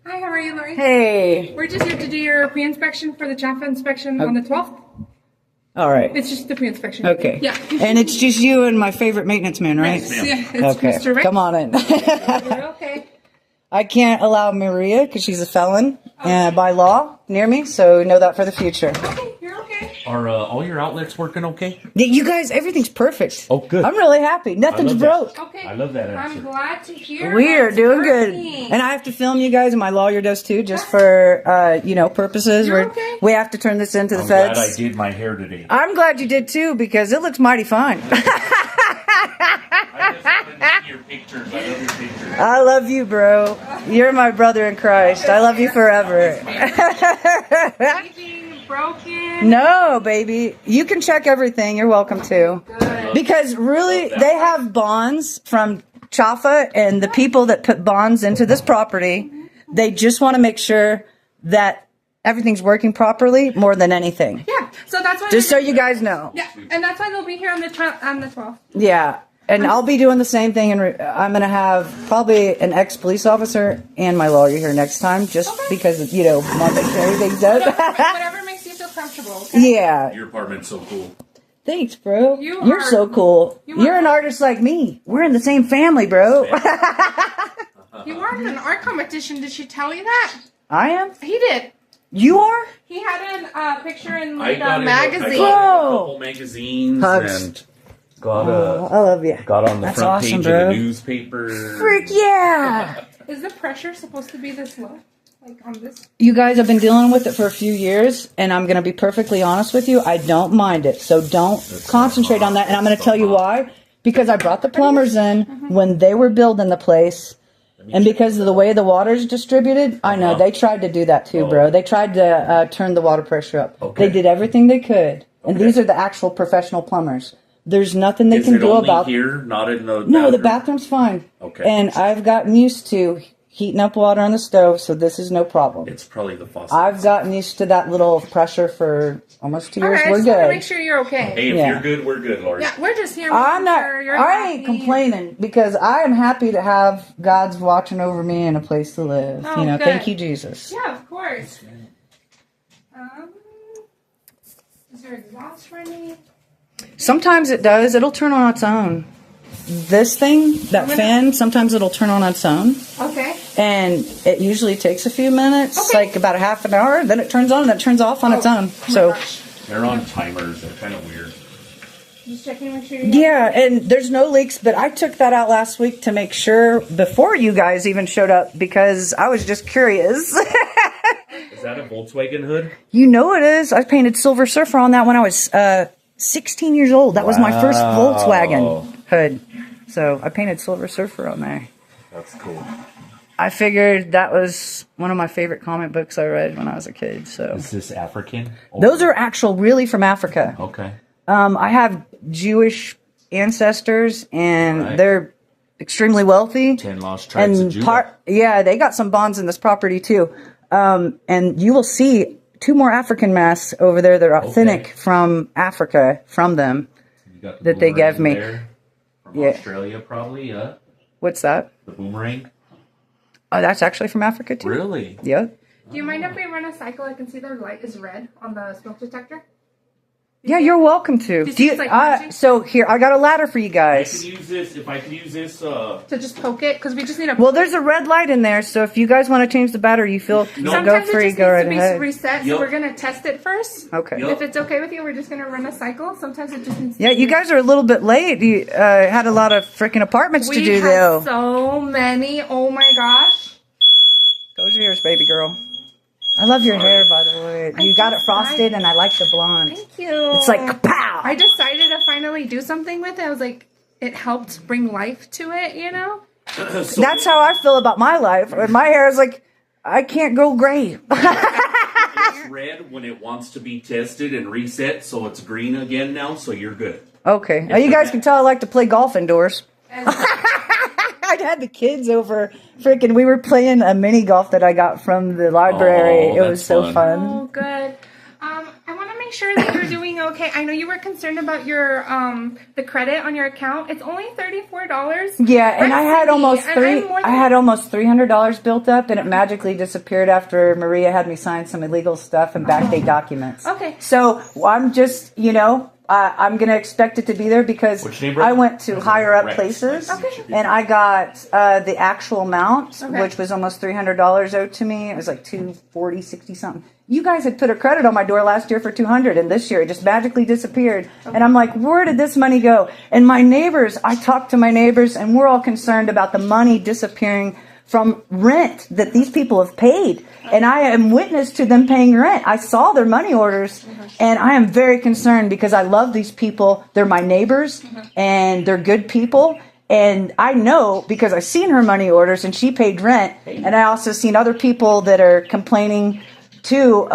Hi, how are you, Lori? Hey. We're just here to do your pre-inspection for the Jaffa inspection on the 12th. All right. It's just the pre-inspection. Okay. Yeah. And it's just you and my favorite maintenance man, right? Yes, yeah, it's Okay. Mr. Rick. Come on in. You're okay. I can't allow Maria because she's a felon by law near me, so know that for the future. Okay, you're okay. Are all your outlets working okay? Yeah, you guys, everything's perfect. Oh, good. I'm really happy. Nothing's I love broke. that. Okay. I love that answer. I'm glad to hear We are that's doing good. working. And I have to film you guys, and my lawyer does too, just for, purposes. You're okay. We have to turn this into the I'm glad feds. I did my hair today. I'm glad you did too, because it looks mighty fine. I just wanted to see your pictures. I love your pictures. I love you, bro. You're my brother in Christ. I love you forever. Anything broken? No, baby. You can check everything. You're welcome to. Good. Because really, they have bonds from Jaffa, and the people that put bonds into this property, they just want to make sure that everything's working properly more than anything. Yeah, so that's why. Just so you guys know. Yeah, and that's why they'll be here on the 12th. Yeah. And I'll be doing the same thing, and I'm going to have probably an ex-police officer and my lawyer here next time, just because, want to make sure everything's done. Whatever makes you feel comfortable. Okay? Yeah. Your apartment's so cool. Thanks, bro. You You're are- so cool. you are- You're an artist like me. We're in the same family, bro. You are in an art competition. Did she tell you that? I am? He did. You are? He had a picture in I the got in magazine. a couple magazines Hugs. and got I love you. got on the That's front awesome, page bro. of the newspaper. Frick yeah! Is the pressure supposed to be this low? Like on this? You guys have been dealing with it for a few years, and I'm going to be perfectly honest with you. I don't mind it, so don't concentrate on that. And I'm going to tell you why. Because I brought the plumbers in when they were building the place, and because of the way the water's distributed, I know they tried to do that too, bro. They tried to turn the water pressure up. Okay. They did everything they could, and these are the actual professional plumbers. There's nothing they Is can it do only about here, not in the No, the bathroom? bathroom's fine. Okay. And I've gotten used to heating up water on the stove, so this is no problem. It's probably the faucet. I've gotten used to that little pressure for almost 2 years. Alright, I We're just want to make good. sure you're okay. Hey, if Yeah. you're good, we're good, Lori. Yeah, we're just here. I'm making not. sure you're I ain't happy. complaining because I am happy to have God's watching over me and a place to live. Oh, good. Thank you, Jesus. Yeah, of course. Is there exhaust running? Sometimes it does. It'll turn on its own. This thing, that fan, sometimes it'll turn on its own. Okay. And it usually takes a few minutes, Okay. like about a half an hour. Then it turns on and it turns off on its own. Oh my So, gosh. They're on timers. They're kind of weird. Just checking to make sure you're yeah, and there's no leaks, but I took that out last week to make sure before you guys even showed up because I was just curious. Is that a Volkswagen hood? You know it is. I painted Silver Surfer on that when I was 16 years old. That was my first Wow. Volkswagen hood. So I painted Silver Surfer on there. That's cool. I figured that was one of my favorite comic books I read when I was a kid. So Is this African? those are actual, really from Africa. Okay. I have Jewish ancestors, and Right. they're extremely wealthy. 10 lost tribes of And Judah. they got some bonds in this property too. And you will see 2 more African masks over there that are authentic from Africa, from them. You got the that they gave boomerang me. there from Yeah. Australia, probably. What's that? The boomerang. Oh, that's actually from Africa too. Really? Yep. Do you mind if we run a cycle? I can see their light is red on the smoke detector. Yeah, you're welcome to. you see it's like flashing? So here, I got a ladder for you I guys. could use this. If I could use this. To just poke it, because we just need a. Well, there's a red light in there, so if you guys want to change the battery, you feel No. go Sometimes free, it just go right needs to be ahead. reset, so Yup. we're gonna test it first. Okay. Yup. If it's okay with you, we're just gonna run a cycle. Sometimes it just needs. Yeah, you guys are a little bit late. You had a lot of freaking apartments to We do, have though. so many. Oh my gosh. Close your ears, baby girl. I love your hair, by the way. You got it frosted, and I like the blonde. Thank you. It's like kapow. I decided to finally do something with it. I was like, it helped bring life to it, you know? So That's how I feel about my life. My hair is like, I can't go gray. it's red when it wants to be tested and reset, so it's green again now. So you're good. Okay. Now, you guys can tell I like to play golf indoors. I had the kids over. Freaking, we were playing a mini golf that I got from the library. Oh, it was that's so fun. fun. Oh, good. I want to make sure that you're doing okay. I know you were concerned about your the credit on your account. It's only $34. Yeah, and I had almost $300 built up, and it Uh-huh. magically disappeared after Maria had me sign some illegal stuff and backdate documents. Okay. So I'm just, I'm going to expect it to be there because Which neighborhood? I went to higher up Rex. places, Okay. and I got the actual amount, Okay. which was almost $300 owed to me. It was like 240, 60 something. You guys had put a credit on my door last year for 200, and this year it just magically disappeared. Okay. And I'm like, where did this money go? And my neighbors, I talked to my neighbors, and we're all concerned about the money disappearing from rent that these people have paid. And I am witness to them paying rent. I saw their money orders, and I am very concerned because I love these people. They're my neighbors, and they're good people. And I know because I've seen her money orders, and she paid rent. And I also seen other people that are complaining to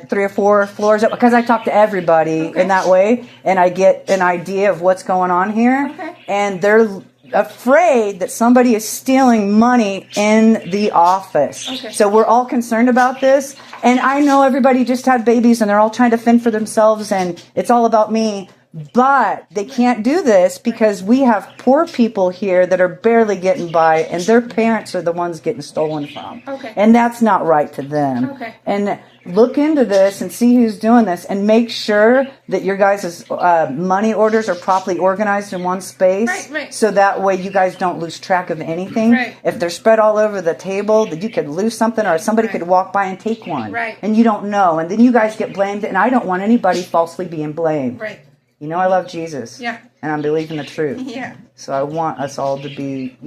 3 or 4 floors up, because I talk to everybody in that way, and I get an idea of what's going on here. Okay. And they're afraid that somebody is stealing money in the office. Okay. So we're all concerned about this. And I know everybody just had babies and they're all trying to fend for themselves and it's all about me. But they can't do this because we have poor people here that are barely getting by and their parents are the ones getting stolen from. Okay. And that's not right to them. Okay. And look into this and see who's doing this and make sure that your guys' money orders are properly organized in one space. Right, right. So that way you guys don't lose track of anything. Right. If they're spread all over the table, that you could lose something or somebody Right. could walk by and take one. Right. And you don't know. And then you guys get blamed. And I don't want anybody falsely being blamed. Right. You know I love Jesus. Yeah. And I'm believing the truth. Yeah. So I want us all to be,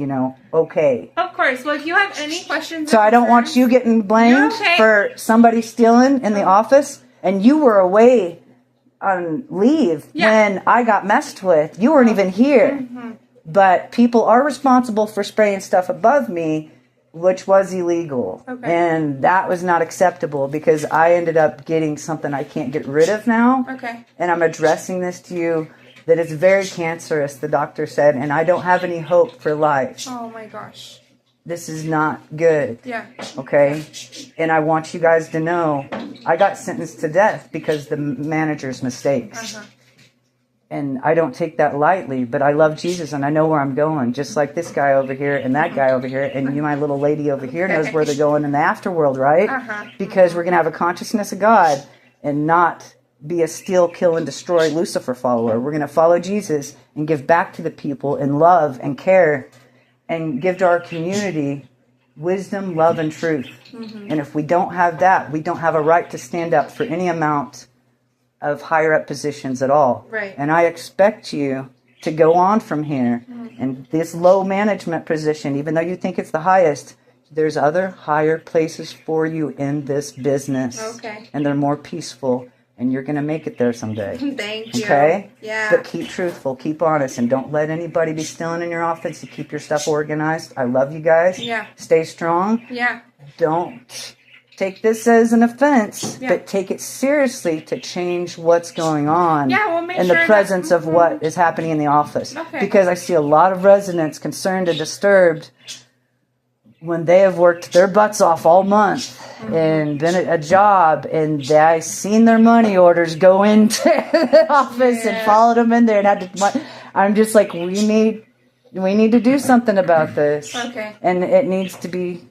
okay. Of course. Well, if you have any questions, So or I don't want concerns- you getting blamed You're okay. for somebody stealing in the office, and you were away on leave Yeah. when I got messed with. You weren't even here. Mm-hmm. But people are responsible for spraying stuff above me, which was illegal. Okay. And that was not acceptable because I ended up getting something I can't get rid of now. Okay. And I'm addressing this to you that it's very cancerous, the doctor said, and I don't have any hope for life. Oh my gosh. This is not good. Yeah. Okay? And I want you guys to know I got sentenced to death because the manager's mistakes. Uh-huh. And I don't take that lightly, but I love Jesus and I know where I'm going, just like this guy over here and that guy over here. And you, my little lady over here, knows where they're going in the afterworld, right? Uh-huh. Because we're going to have a consciousness of God and not be a steal, kill, and destroy Lucifer follower. We're going to follow Jesus and give back to the people in love and care and give to our community wisdom, love, and truth. Mm-hmm. And if we don't have that, we don't have a right to stand up for any amount of higher up positions at all. Right. And I expect you to go on from here. Mm-hmm. And this low management position, even though you think it's the highest, there's other higher places for you in this business. Okay. And they're more peaceful. And you're going to make it there someday. Thank you. Okay? Yeah. But keep truthful, keep honest, and don't let anybody be stealing in your office. You keep your stuff organized. I love you guys. Yeah. Stay strong. Yeah. Don't take this as an offense, Yeah. but take it seriously to change what's going on Yeah, we'll make in sure the that- presence of what is happening in the office. Okay. Because I see a lot of residents concerned and disturbed when they have worked their butts off all month and been at a job and I seen their money orders go into the office and followed them in there and had to. I'm just like, we need to do something about this. Okay. And it needs to be,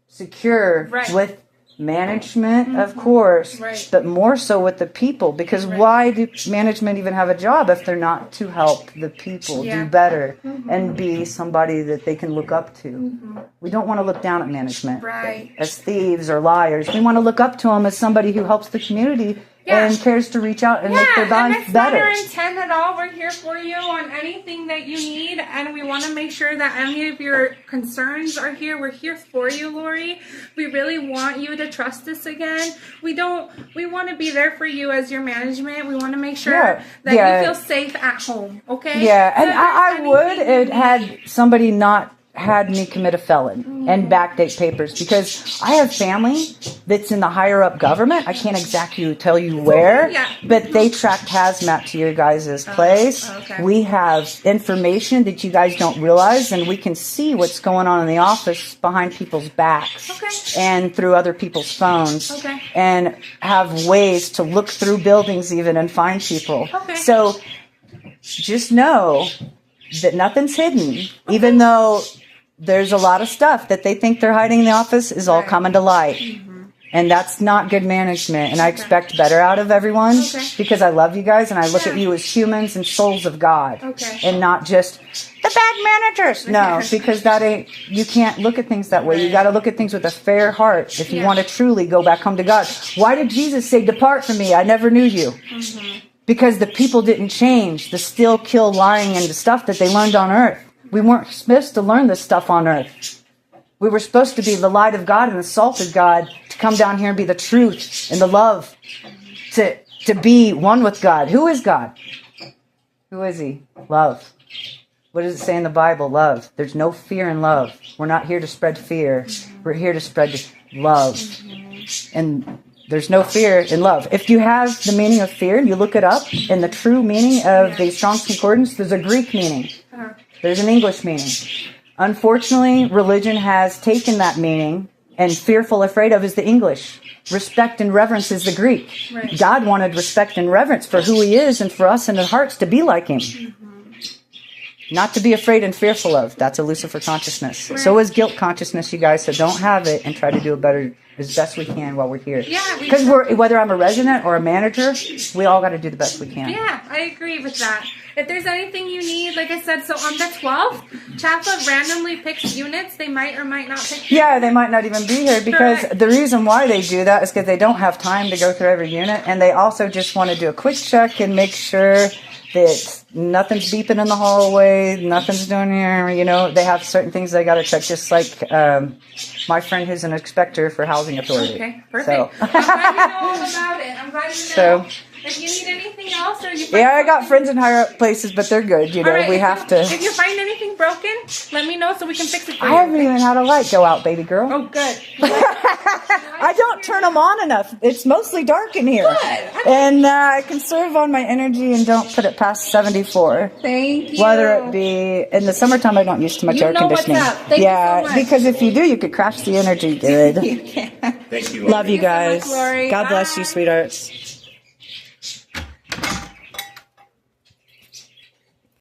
secure Right. with management, of course, Right. but more so with the people. Because why do management even have a job if they're not to help the people Yeah. do better and be somebody that they can look up to? We don't want to look down at management Right. as thieves or liars. We want to look up to them as somebody who helps the community Yeah. and cares to reach out and make their and lives it's not better. our intent at all. We're here for you on anything that you need, and we want to make sure that any of your concerns are here. We're here for you, Lori. We really want you to trust us again. We want to be there for you as your management. We want to make sure that you feel safe at home, okay? Yeah, and So if I there's would anything you have had somebody not had me commit a felon and backdate papers, because I have family that's in the higher up government. I can't exactly tell you where, but they tracked Hazmat to your guys' place. Okay. We have information that you guys don't realize, and we can see what's going on in the office behind people's backs and through other people's phones, and have ways to look through buildings even and find people. So just know that nothing's hidden, even though there's a lot of stuff that they think they're hiding in the office is all coming to light. And that's not good management. And I expect better out of everyone because I love you guys and I look at you as humans and souls of God and not just the bad managers. No, because that ain't, you can't look at things that way. You got to look at things with a fair heart if you want to truly go back home to God. Why did Jesus say, "Depart from me, I never knew you"? Because the people didn't change the steal, kill, lying, and the stuff that they learned on earth. We weren't supposed to learn this stuff on earth. We were supposed to be the light of God and the salt of God, to come down here and be the truth and the love, to be one with God. Who is God? Who is He? Love. What does it say in the Bible? Love. There's no fear in love. We're not here to spread fear. We're here to spread love. And there's no fear in love. If you have the meaning of fear and you look it up, in the true meaning of the Strong's Concordance, there's a Greek meaning. There's an English meaning. Unfortunately, religion has taken that meaning, and fearful, afraid of is the English. Respect and reverence is the Greek. God wanted respect and reverence for who He is and for us in our hearts to be like Him. Not to be afraid and fearful of. That's a Lucifer consciousness. So is guilt consciousness, you guys. So don't have it and try to do it better as best we can while we're here. Because whether I'm a resident or a manager, we all got to do the best we can. Yeah, I agree with that. If there's anything you need, like I said, so on the 12th, Chapa randomly picks units. They might or might not pick. Yeah, they might not even be here, because the reason why they do that is because they don't have time to go through every unit, and they also just want to do a quick check and make sure that nothing's beeping in the hallway, nothing's doing here. You know, they have certain things they got to check, just like my friend who's an inspector for housing authority. Okay, perfect. So. I'm glad you know all about it. I'm glad you know. If you need anything else, or you I got friends in higher up places, but they're good. You know, we have to. If you find anything broken, let me know so we can fix it for you. I haven't even had a light go out, baby girl. Oh, good. I don't turn them on enough. It's mostly dark in here. Good. And I conserve on my energy and don't put it past 74. Thank you. Whether it be in the summertime, I don't use too much air conditioning. What's up. Thank you so much. Because if you do, you could crash the energy good. You can. Thank you. Love you Thank you so guys. much, Lori. God bless Bye. you, sweethearts.